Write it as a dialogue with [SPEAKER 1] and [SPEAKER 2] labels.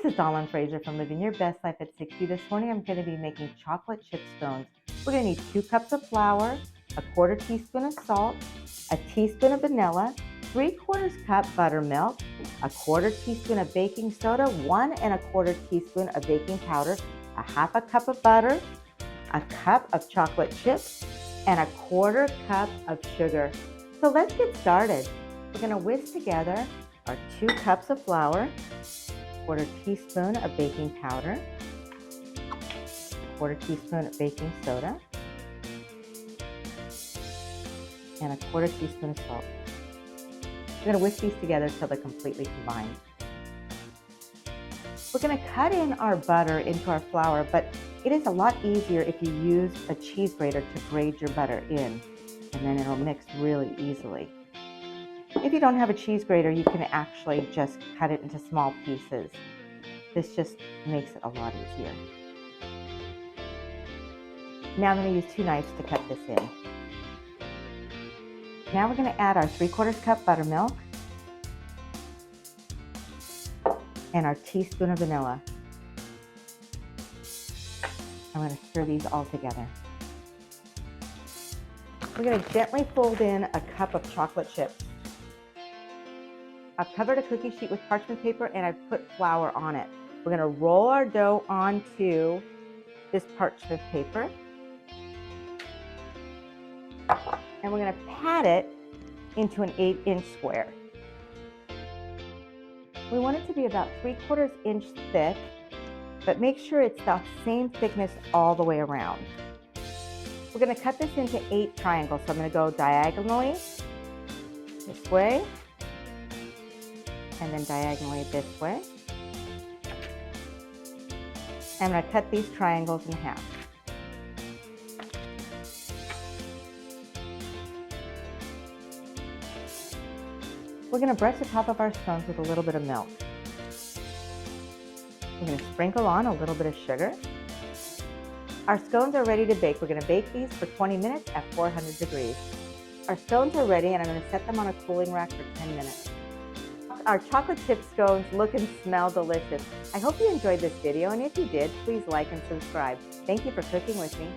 [SPEAKER 1] This is Dawn Fraser from Living Your Best Life at 60. This morning I'm going to be making chocolate chip scones. We're going to need 2 cups of flour, a 1/4 teaspoon of salt, a teaspoon of vanilla, 3/4 cup buttermilk, a 1/4 teaspoon of baking soda, 1 1/4 teaspoon of baking powder, a 1/2 cup of butter, a cup of chocolate chips, and a 1/4 cup of sugar. So let's get started. We're going to whisk together our 2 cups of flour, 1/4 teaspoon of baking powder, 1/4 teaspoon of baking soda, and a 1/4 teaspoon of salt. We're going to whisk these together until they're completely combined. We're going to cut in our butter into our flour, but it is a lot easier if you use a cheese grater to grate your butter in, and then it'll mix really easily. If you don't have a cheese grater, you can actually just cut it into small pieces. This just makes it a lot easier. Now I'm going to use 2 knives to cut this in. Now we're going to add our 3/4 cup buttermilk and our teaspoon of vanilla. I'm going to stir these all together. We're going to gently fold in a cup of chocolate chips. I've covered a cookie sheet with parchment paper and I've put flour on it. We're going to roll our dough onto this parchment paper. And we're going to pat it into an 8-inch square. We want it to be about 3/4 inch thick, but make sure it's the same thickness all the way around. We're going to cut this into 8 triangles. So I'm going to go diagonally this way, and then diagonally this way. I'm going to cut these triangles in half. We're going to brush the top of our scones with a little bit of milk. We're going to sprinkle on a little bit of sugar. Our scones are ready to bake. We're going to bake these for 20 minutes at 400 degrees. Our scones are ready and I'm going to set them on a cooling rack for 10 minutes. Our chocolate chip scones look and smell delicious. I hope you enjoyed this video, and if you did, please like and subscribe. Thank you for cooking with me.